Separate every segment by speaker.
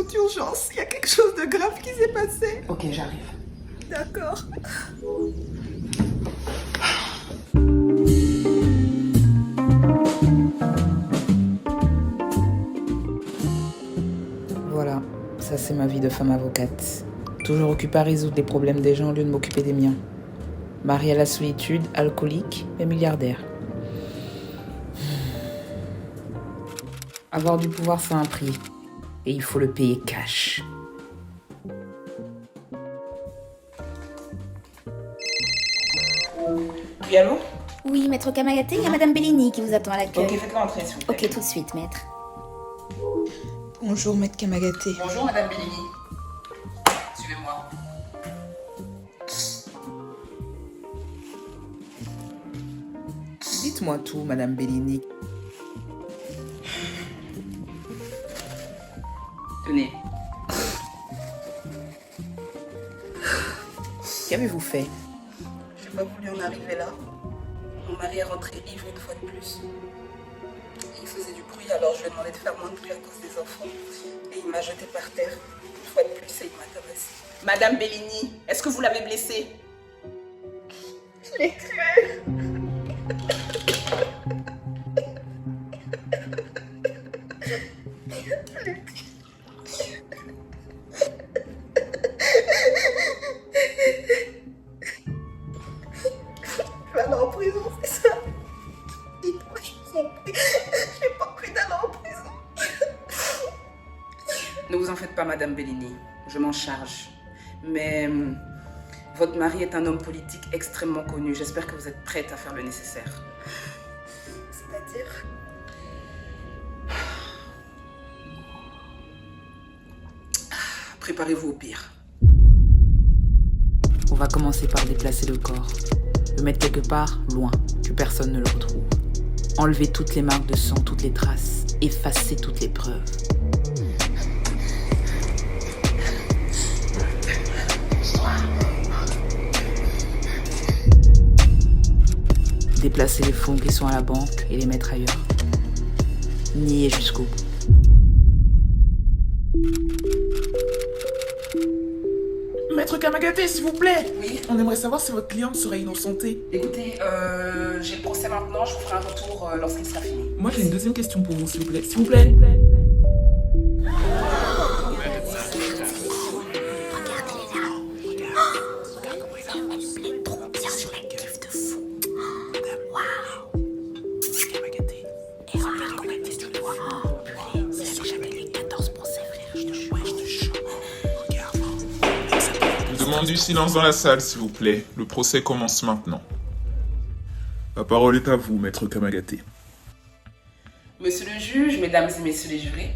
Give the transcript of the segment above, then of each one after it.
Speaker 1: toute urgence. Il y a quelque chose de grave qui s'est passé.
Speaker 2: Ok, j'arrive.
Speaker 1: D'accord.
Speaker 2: Voilà, ça c'est ma vie de femme avocate. Toujours occupée à résoudre les problèmes des gens au lieu de m'occuper des miens. Mariée à la solitude, alcoolique et milliardaire. Avoir du pouvoir, c'est un prix. Et il faut le payer cash. Oui, allô?
Speaker 3: Oui, maître Kamagaté, il y a madame Bellini qui vous attend à l'accueil.
Speaker 2: Ok, faites-le entrer, s'il vous plaît.
Speaker 3: Ok, tout de suite, maître.
Speaker 1: Bonjour, maître Kamagaté.
Speaker 2: Bonjour, madame Bellini. Suivez-moi. Dites-moi tout, madame Bellini. Tenez. Qu'avez-vous fait?
Speaker 1: J'ai pas voulu en arriver là. Mon mari est rentré ivre une fois de plus. Il faisait du bruit, alors je lui ai demandé de faire moins de bruit à cause des enfants. Et il m'a jeté par terre. Une fois de plus, et il m'a tabassé.
Speaker 2: Madame Bellini, est-ce que vous l'avez blessée?
Speaker 1: Je l'ai tué. Je vais aller en prison, c'est ça? Dites-moi, je vous en prie. J'ai pas envie d'aller en prison.
Speaker 2: Ne vous en faites pas, madame Bellini. Je m'en charge. Mais votre mari est un homme politique extrêmement connu. J'espère que vous êtes prête à faire le nécessaire.
Speaker 1: C'est-à-dire?
Speaker 2: Préparez-vous au pire. On va commencer par déplacer le corps. Le mettre quelque part, loin, que personne ne le retrouve. Enlever toutes les marques de sang, toutes les traces. Effacer toutes les preuves. Déplacer les fonds qui sont à la banque et les mettre ailleurs. Nier jusqu'au bout.
Speaker 4: Maître Kamagaté, s'il vous plaît.
Speaker 2: Oui.
Speaker 4: On aimerait savoir si votre cliente serait innocentée.
Speaker 2: Écoutez, j'ai le procès maintenant, je vous ferai un retour lorsqu'il sera fini.
Speaker 4: Moi, j'ai une deuxième question pour vous, s'il vous plaît. S'il vous plaît.
Speaker 5: Je demande du silence dans la salle, s'il vous plaît. Le procès commence maintenant. La parole est à vous, maître Kamagaté.
Speaker 2: Monsieur le juge, mesdames et messieurs les jurés,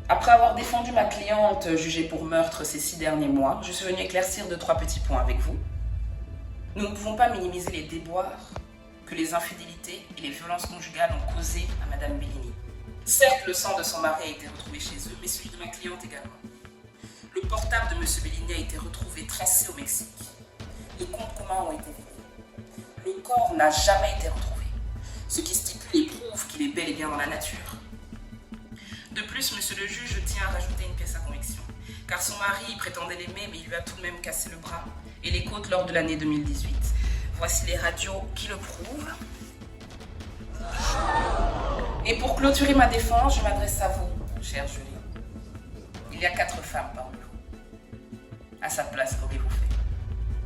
Speaker 2: après avoir défendu ma cliente jugée pour meurtre ces 6 derniers mois, je suis venue éclaircir 2-3 petits points avec vous. Nous ne pouvons pas minimiser les déboires que les infidélités et les violences conjugales ont causés à madame Bellini. Certes, le sang de son mari a été retrouvé chez eux, mais celui de ma cliente également. Le portable de monsieur Bellini a été retrouvé tracé au Mexique. Les comptes communs ont été vidés. Le corps n'a jamais été retrouvé, ce qui stipule et prouve qu'il est bel et bien dans la nature. De plus, monsieur le juge, je tiens à rajouter une pièce à conviction, car son mari prétendait l'aimer, mais il lui a tout de même cassé le bras et les côtes lors de l'année 2018. Voici les radios qui le prouvent. Et pour clôturer ma défense, je m'adresse à vous, chère Julie. Il y a 4 femmes parmi vous. À sa place, qu'aurez-vous fait?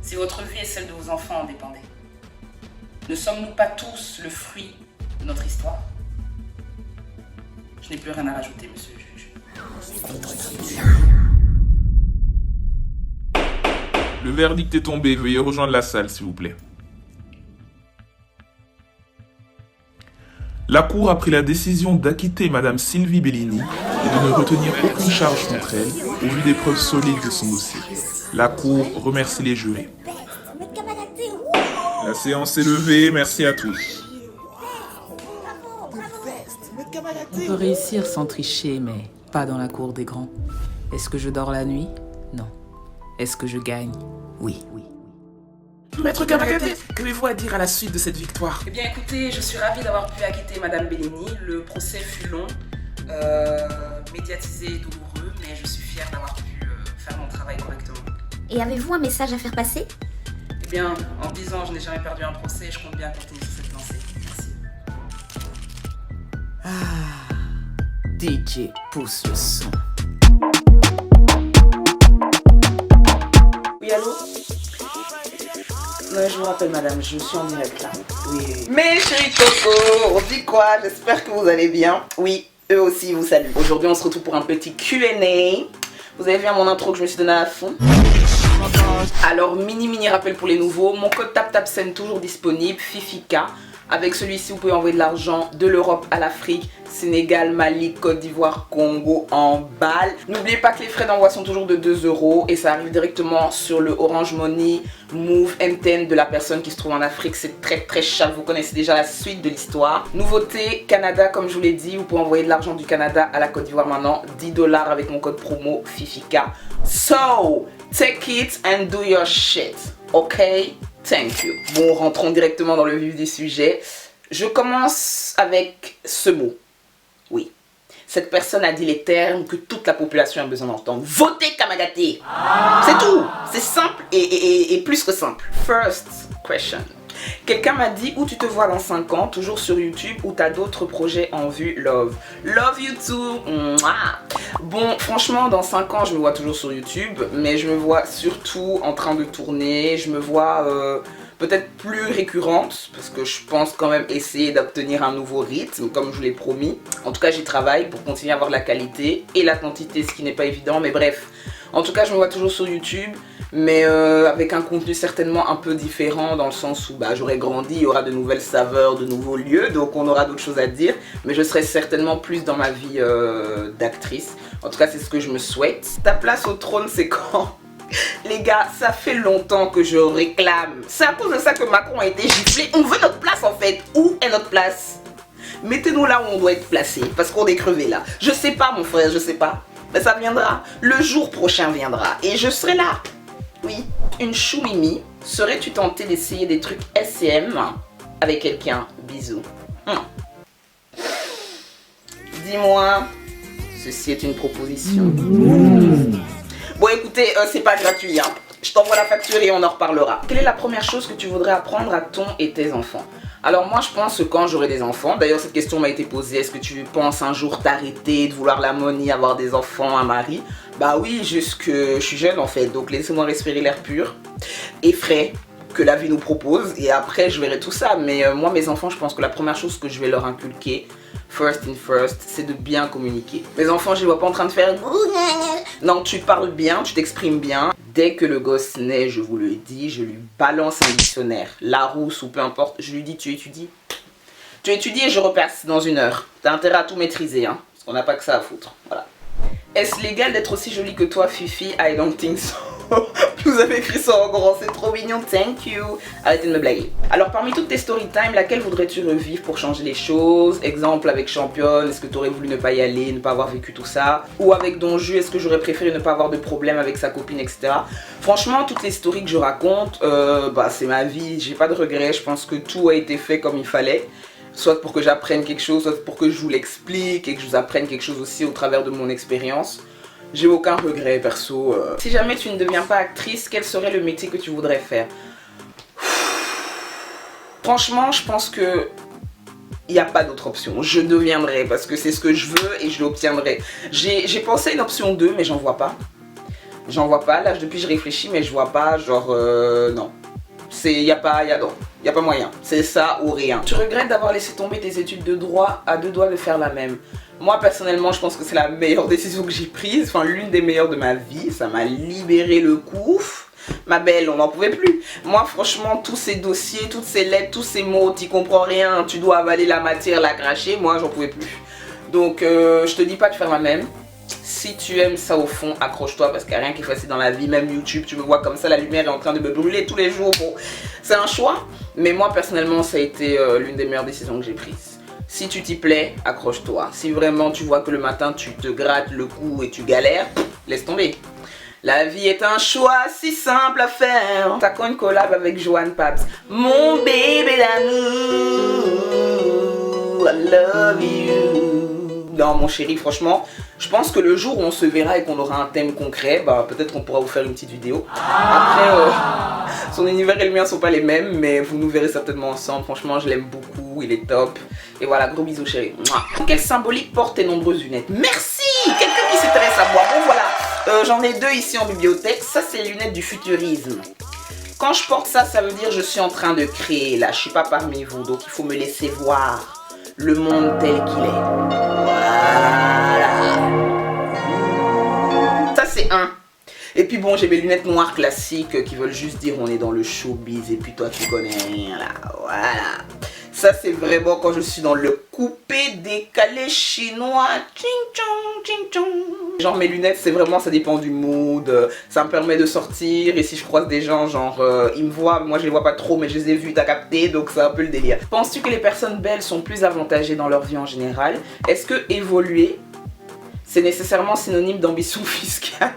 Speaker 2: Si votre vie et celle de vos enfants en dépendaient. Ne sommes-nous pas tous le fruit de notre histoire? Je n'ai plus rien à rajouter, monsieur le juge.
Speaker 5: Le verdict est tombé. Veuillez rejoindre la salle, s'il vous plaît. La Cour a pris la décision d'acquitter Madame Sylvie Bellini et de ne retenir aucune charge contre elle, au vu des preuves solides de son dossier. La Cour remercie les jurés. La séance est levée. Merci à tous.
Speaker 2: On peut réussir sans tricher, mais pas dans la cour des grands. Est-ce que je dors la nuit? Non. Est-ce que je gagne? Oui.
Speaker 4: Maître Kamagaté, qu'avez-vous à dire à la suite de cette victoire?
Speaker 2: Eh bien écoutez, je suis ravie d'avoir pu acquitter madame Bellini. Le procès fut long, médiatisé et douloureux, mais je suis fière d'avoir pu faire mon travail correctement.
Speaker 3: Et avez-vous un message à faire passer?
Speaker 2: Eh bien, en 10 ans, je n'ai jamais perdu un procès et je compte bien continuer sur cette lancée. Merci.
Speaker 4: DJ pousse le son.
Speaker 2: Oui, allô? Non, je vous rappelle, madame, je suis en direct là. Oui.
Speaker 6: Mes chéris Coco, on dit quoi? J'espère que vous allez bien. Oui, eux aussi vous saluent.
Speaker 2: Aujourd'hui, on se retrouve pour un petit Q&A. Vous avez vu à mon intro que je me suis donné à fond. Alors, mini rappel pour les nouveaux. Mon code TapTapSend toujours disponible, Fifika. Avec celui-ci, vous pouvez envoyer de l'argent de l'Europe à l'Afrique, Sénégal, Mali, Côte d'Ivoire, Congo en balles. N'oubliez pas que les frais d'envoi sont toujours de 2 € et ça arrive directement sur le Orange Money, Move, M10 de la personne qui se trouve en Afrique. C'est très cher, vous connaissez déjà la suite de l'histoire. Nouveauté, Canada, comme je vous l'ai dit, vous pouvez envoyer de l'argent du Canada à la Côte d'Ivoire maintenant, 10 $ avec mon code promo Fifika. So, take it and do your shit, ok? Thank you. Bon, rentrons directement dans le vif du sujet. Je commence avec ce mot. Oui. Cette personne a dit les termes que toute la population a besoin d'entendre. Votez Kamagaté. C'est tout. C'est simple et plus que simple. First question. Quelqu'un m'a dit où tu te vois dans 5 ans, toujours sur YouTube, ou t'as d'autres projets en vue, love. Love you too. Mouah. Bon, franchement, dans 5 ans, je me vois toujours sur YouTube, mais je me vois surtout en train de tourner. Je me vois peut-être plus récurrente, parce que je pense quand même essayer d'obtenir un nouveau rythme, comme je vous l'ai promis. En tout cas, j'y travaille pour continuer à avoir la qualité et la quantité, ce qui n'est pas évident, mais bref. En tout cas, je me vois toujours sur YouTube, mais avec un contenu certainement un peu différent, dans le sens où j'aurai grandi, il y aura de nouvelles saveurs, de nouveaux lieux, donc on aura d'autres choses à dire, mais je serai certainement plus dans ma vie d'actrice. En tout cas, c'est ce que je me souhaite. Ta place au trône, c'est quand? Les gars, ça fait longtemps que je réclame. C'est à cause de ça que Macron a été giflé. On veut notre place en fait. Où est notre place? Mettez-nous là où on doit être placé, parce qu'on est crevé là. Je sais pas mon frère, je sais pas. Mais ça viendra. Le jour prochain viendra. Et je serai là. Oui. Une choumimi. Serais-tu tenté d'essayer des trucs SCM avec quelqu'un? Bisous. Dis-moi. Ceci est une proposition. Bon écoutez, c'est pas gratuit, hein. Je t'envoie la facture et on en reparlera. Quelle est la première chose que tu voudrais apprendre à ton et tes enfants? Alors moi je pense que quand j'aurai des enfants, d'ailleurs cette question m'a été posée, est-ce que tu penses un jour t'arrêter de vouloir la money, avoir des enfants, un mari? Bah oui, juste que je suis jeune en fait, donc laissez-moi respirer l'air pur et frais que la vie nous propose et après je verrai tout ça. Mais moi mes enfants, je pense que la première chose que je vais leur inculquer, first in first, c'est de bien communiquer. Mes enfants, je les vois pas en train de faire... Non, tu parles bien, tu t'exprimes bien. Dès que le gosse naît, je vous le dis, je lui balance un dictionnaire, Larousse ou peu importe, je lui dis tu étudies. Tu étudies et je repasse dans 1 heure. T'as intérêt à tout maîtriser, hein, parce qu'on n'a pas que ça à foutre. Voilà. Est-ce légal d'être aussi jolie que toi, Fifi? I don't think so. Vous avez écrit ça en grand, c'est trop mignon, thank you. Arrêtez de me blaguer. Alors parmi toutes tes story time, laquelle voudrais-tu revivre pour changer les choses? Exemple avec Championne, est-ce que tu aurais voulu ne pas y aller, ne pas avoir vécu tout ça? Ou avec Don Juan, est-ce que j'aurais préféré ne pas avoir de problème avec sa copine, etc. Franchement, toutes les stories que je raconte, c'est ma vie, j'ai pas de regrets, je pense que tout a été fait comme il fallait. Soit pour que j'apprenne quelque chose, soit pour que je vous l'explique et que je vous apprenne quelque chose aussi au travers de mon expérience. J'ai aucun regret perso. Si jamais tu ne deviens pas actrice, quel serait le métier que tu voudrais faire? Franchement, je pense que il n'y a pas d'autre option. Je deviendrai parce que c'est ce que je veux et je l'obtiendrai. J'ai pensé à une option 2 mais j'en vois pas. J'en vois pas. Là depuis je réfléchis mais je vois pas. Genre non. Y a pas moyen. C'est ça ou rien. Tu regrettes d'avoir laissé tomber tes études de droit à 2 doigts de faire la même? Moi personnellement je pense que c'est la meilleure décision que j'ai prise, enfin l'une des meilleures de ma vie, ça m'a libéré le coup. Ma belle, on n'en pouvait plus. Moi franchement tous ces dossiers, toutes ces lettres, tous ces mots, t'y comprends rien, tu dois avaler la matière, la cracher, moi j'en pouvais plus. Donc je te dis pas de faire la même. Si tu aimes ça au fond, accroche-toi parce qu'il n'y a rien qui est facile dans la vie, même YouTube, tu me vois comme ça, la lumière est en train de me brûler tous les jours. Bon, c'est un choix, mais moi personnellement ça a été l'une des meilleures décisions que j'ai prises. Si tu t'y plais, accroche-toi. Si vraiment tu vois que le matin tu te grattes le cou et tu galères, laisse tomber. La vie est un choix si simple à faire. T'as quand une collab avec Johan Paps. Mon bébé d'amour, I love you.
Speaker 6: Non mon chéri, franchement, je pense que le jour où on se verra et qu'on aura un thème concret, bah peut-être qu'on pourra vous faire une petite vidéo. Après, son univers et le mien sont pas les mêmes, mais vous nous verrez certainement ensemble. Franchement, je l'aime beaucoup, il est top. Et voilà, gros bisous chéri. Quelle symbolique portent tes nombreuses lunettes? Merci! Quelqu'un qui s'intéresse à moi. Bon voilà, j'en ai 2 ici en bibliothèque. Ça c'est les lunettes du futurisme. Quand je porte ça, ça veut dire que je suis en train de créer là. Je suis pas parmi vous, donc il faut me laisser voir le monde tel qu'il est. Voilà. Ça c'est un. Et puis bon, j'ai mes lunettes noires classiques qui veulent juste dire on est dans le showbiz et puis toi tu connais rien là. Voilà. Ça c'est vraiment quand je suis dans le coupé décalé chinois. Ching chong, ching chong. Genre mes lunettes c'est vraiment, ça dépend du mood. Ça me permet de sortir et si je croise des gens genre ils me voient, moi je les vois pas trop mais je les ai vus, t'as capté, donc c'est un peu le délire. Penses-tu que les personnes belles sont plus avantagées dans leur vie en général? Est-ce que évoluer c'est nécessairement synonyme d'ambition fiscale?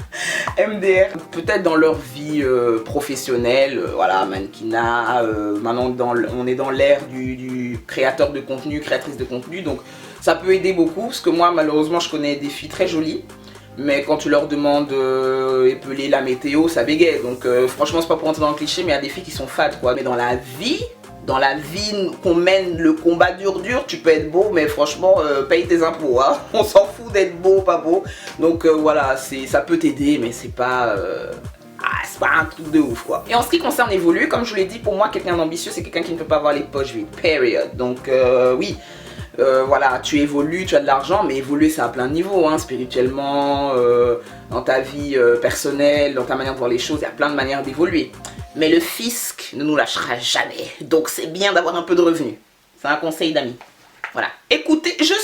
Speaker 6: MDR, peut-être dans leur vie professionnelle, voilà, mannequinat, maintenant on est dans l'ère du créateur de contenu, créatrice de contenu, donc ça peut aider beaucoup, parce que moi malheureusement je connais des filles très jolies, mais quand tu leur demandes épeler la météo, ça bégaye, donc franchement c'est pas pour entrer dans le cliché, mais il y a des filles qui sont fades quoi, mais dans la vie qu'on mène le combat dur, tu peux être beau, mais franchement, paye tes impôts, hein. On s'en fout d'être beau, pas beau. Donc voilà, ça peut t'aider, mais c'est pas un truc de ouf, quoi. Et en ce qui concerne évoluer, comme je vous l'ai dit, pour moi, quelqu'un d'ambitieux, c'est quelqu'un qui ne peut pas avoir les poches vides, period. Donc oui. Voilà, tu évolues, tu as de l'argent, mais évoluer ça a plein de niveaux, hein, spirituellement, dans ta vie personnelle, dans ta manière de voir les choses, il y a plein de manières d'évoluer. Mais le fisc ne nous lâchera jamais, donc c'est bien d'avoir un peu de revenus. C'est un conseil d'amis. Voilà. Écoutez, j'ai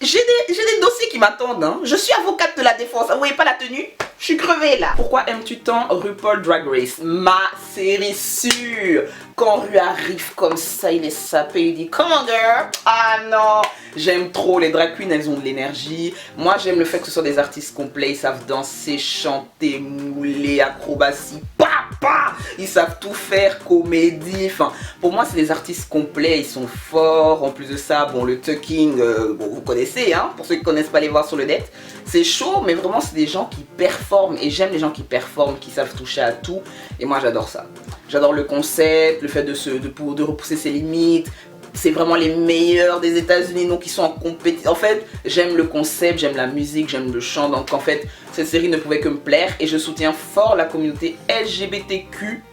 Speaker 6: des dossiers qui m'attendent, hein. Je suis avocate de la défense, vous voyez pas la tenue? Je suis crevée là. Pourquoi aimes-tu tant RuPaul Drag Race? Ma série sûre. Quand Ru arrive comme ça, il est sapé, il dit come on girl. Ah non, j'aime trop les drag queens, elles ont de l'énergie. Moi j'aime le fait que ce soit des artistes complets, ils savent danser, chanter, mouler, acrobatie, papa. Ils savent tout faire, comédie. Enfin, pour moi c'est des artistes complets, ils sont forts. En plus de ça, bon le tucking, bon vous connaissez, hein. Pour ceux qui connaissent pas les voir sur le net, c'est chaud, mais vraiment c'est des gens qui performent et j'aime les gens qui performent, qui savent toucher à tout. Et moi j'adore ça. J'adore le concept, le fait de repousser ses limites. C'est vraiment les meilleurs des États-Unis, donc ils sont en compétition. En fait, j'aime le concept, j'aime la musique, j'aime le chant. Donc en fait, cette série ne pouvait que me plaire et je soutiens fort la communauté LGBTQ+++.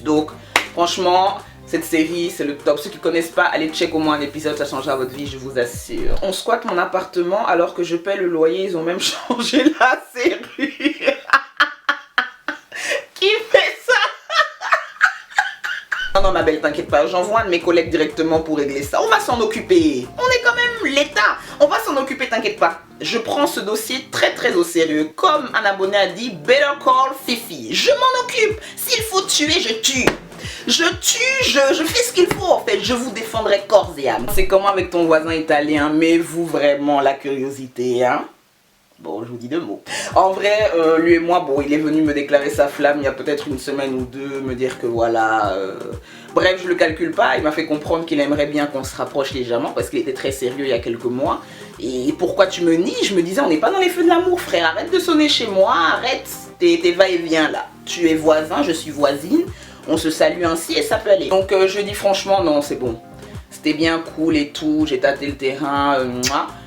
Speaker 6: Donc franchement, cette série, c'est le top. Ceux qui connaissent pas, allez check au moins un épisode, ça changera votre vie, je vous assure. On squatte mon appartement alors que je paie le loyer, ils ont même changé la serrure. Qui fait ça? Non ma belle, t'inquiète pas, j'envoie un de mes collègues directement pour régler ça. On va s'en occuper. On est quand même l'État. On va s'en occuper, t'inquiète pas. Je prends ce dossier très au sérieux. Comme un abonné a dit, better call Fifi. Je m'en occupe. S'il faut tuer, je tue. Je tue, je fais ce qu'il faut en fait. Je vous défendrai corps et âme. C'est comment avec ton voisin italien? Mais vous vraiment la curiosité, hein? Bon, je vous dis 2 mots. En vrai, lui et moi, bon, il est venu me déclarer sa flamme il y a peut-être une semaine ou 2, me dire que voilà... Bref, je le calcule pas, il m'a fait comprendre qu'il aimerait bien qu'on se rapproche légèrement parce qu'il était très sérieux il y a quelques mois. Et pourquoi tu me nies? Je me disais, on n'est pas dans les feux de l'amour, frère. Arrête de sonner chez moi, arrête tes va-et-vient là. Tu es voisin, je suis voisine, on se salue ainsi et ça peut aller. Donc je dis franchement, non, c'est bon. C'était bien cool et tout, j'ai tâté le terrain,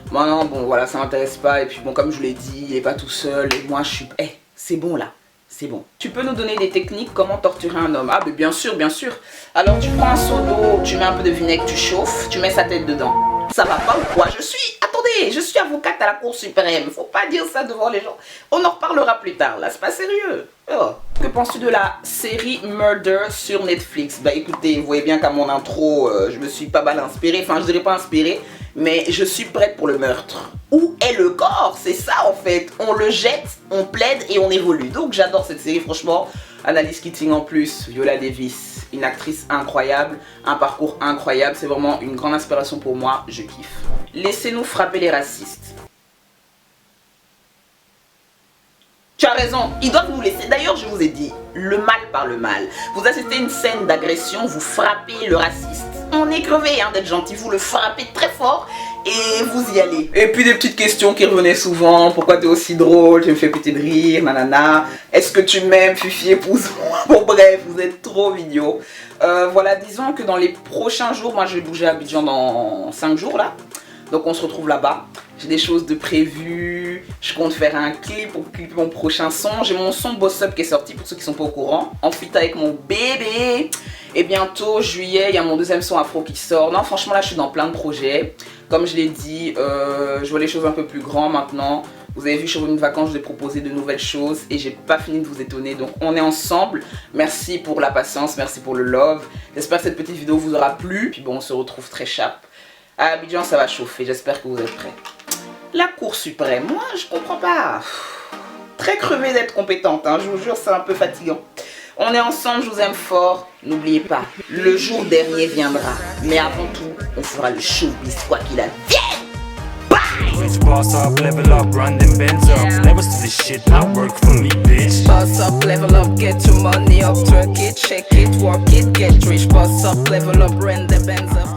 Speaker 6: Maintenant, bon, voilà, ça m'intéresse pas. Et puis, bon, comme je vous l'ai dit, il est pas tout seul. Et moi, je suis... c'est bon, là. C'est bon. Tu peux nous donner des techniques comment torturer un homme? Ah, mais bien sûr, bien sûr. Alors, tu prends un seau d'eau, tu mets un peu de vinaigre, tu chauffes, tu mets sa tête dedans. Ça va pas ou quoi? Attendez, je suis avocate à la Cour suprême. Faut pas dire ça devant les gens. On en reparlera plus tard, là. C'est pas sérieux. Oh. Que penses-tu de la série Murder sur Netflix? Bah, écoutez, vous voyez bien qu'à mon intro, je me suis pas mal inspirée. Enfin, je dirais pas inspirée, mais je suis prête pour le meurtre. Où est le corps? C'est ça en fait. On le jette, on plaide et on évolue. Donc j'adore cette série, franchement. Annalise Keating en plus, Viola Davis, une actrice incroyable, un parcours incroyable. C'est vraiment une grande inspiration pour moi, je kiffe. Laissez-nous frapper les racistes. Tu as raison, ils doivent nous laisser. D'ailleurs, je vous ai dit, le mal par le mal. Vous assistez à une scène d'agression, vous frappez le raciste. on est crevé hein, d'être gentil. Vous le frappez très fort et vous y allez. Et puis des petites questions qui revenaient souvent. Pourquoi t'es aussi drôle? Tu me fais péter de rire, nanana. Est-ce que tu m'aimes, Fifi, épouse-moi? Bon bref, vous êtes trop vidéo. Voilà, disons que dans les prochains jours, moi je vais bouger à Abidjan dans 5 jours là. Donc on se retrouve là-bas. J'ai des choses de prévues. Je compte faire un clip pour clipper mon prochain son. J'ai mon son Boss Up qui est sorti pour ceux qui sont pas au courant. En feat avec mon bébé. Et bientôt, juillet, il y a mon deuxième son afro qui sort. Non, franchement là je suis dans plein de projets. Comme je l'ai dit, je vois les choses un peu plus grands maintenant. Vous avez vu, je suis revenue de vacances, je vous ai proposé de nouvelles choses et j'ai pas fini de vous étonner. Donc on est ensemble. Merci pour la patience, merci pour le love. J'espère que cette petite vidéo vous aura plu. Puis bon, on se retrouve très chape. À Abidjan, ça va chauffer. J'espère que vous êtes prêts. La Cour suprême, moi, je comprends pas. Très crevée d'être compétente, hein, je vous jure, c'est un peu fatigant. On est ensemble, je vous aime fort. N'oubliez pas, le jour dernier viendra. Mais avant tout, on fera le showbiz quoi qu'il advienne.
Speaker 7: Boss up, level up, run them bands up. Never see this shit, I work for me, bitch.
Speaker 1: Boss up, level up, get your money up, twerk it, check it, work it, get rich. Boss up, level up, run the bands up.